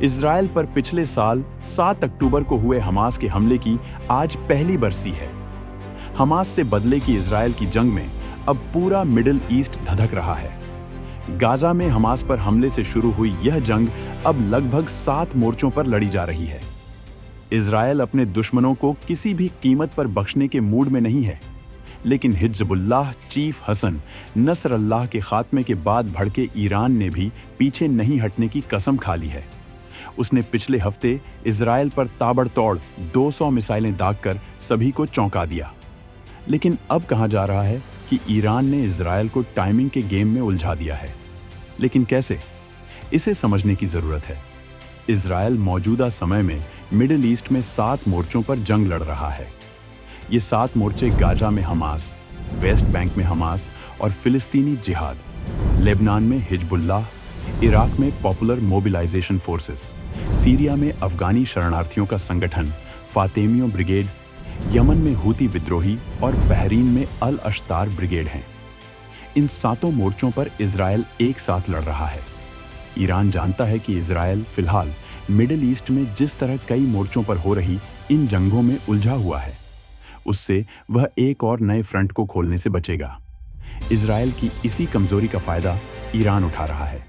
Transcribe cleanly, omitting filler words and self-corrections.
Israel पर पिछले साल 7 अक्टूबर को हुए हमास के हमले की आज पहली बरसी है। हमास से बदले की इजराइल की जंग में अब पूरा मिडिल ईस्ट धधक रहा है। गाजा में हमास पर हमले से शुरू हुई यह जंग अब लगभग 7 मोर्चों पर लड़ी जा रही है। इजराइल अपने दुश्मनों को किसी भी कीमत पर बख्शने के मूड में नहीं है, लेकिन हिजबुल्लाह चीफ हसन नसरल्लाह के खात्मे के बाद भड़के ईरान ने भी पीछे नहीं हटने की कसम खा ली है। उसने पिछले हफ्ते इजराइल पर ताबड़तोड़ 200 मिसाइलें दागकर सभी को चौंका दिया। लेकिन अब कहा जा रहा है कि ईरान ने इजराइल को टाइमिंग के गेम में उलझा दिया है। लेकिन कैसे? इसे समझने की जरूरत है। इजराइल मौजूदा समय में मिडिल ईस्ट में 7 मोर्चों पर जंग लड़ रहा है। ये 7 मोर्चे गाजा में हमास, वेस्ट बैंक में हमास और फिलिस्तीनी जिहाद, लेबनान में हिजबुल्लाह, इराक में पॉपुलर मोबिलाइजेशन फोर्सेस, सीरिया में अफगानी शरणार्थियों का संगठन फातेमियो ब्रिगेड, यमन में हूती विद्रोही और बहरीन में अल अश्तार ब्रिगेड हैं। इन 7 मोर्चों पर इजराइल एक साथ लड़ रहा है। ईरान जानता है कि इजराइल फिलहाल मिडिल ईस्ट में जिस तरह कई मोर्चों पर हो रही इन जंगों में उलझा हुआ है, उससे वह एक और नए फ्रंट को खोलने से बचेगा। इजराइल की इसी कमजोरी का फायदा ईरान उठा रहा है।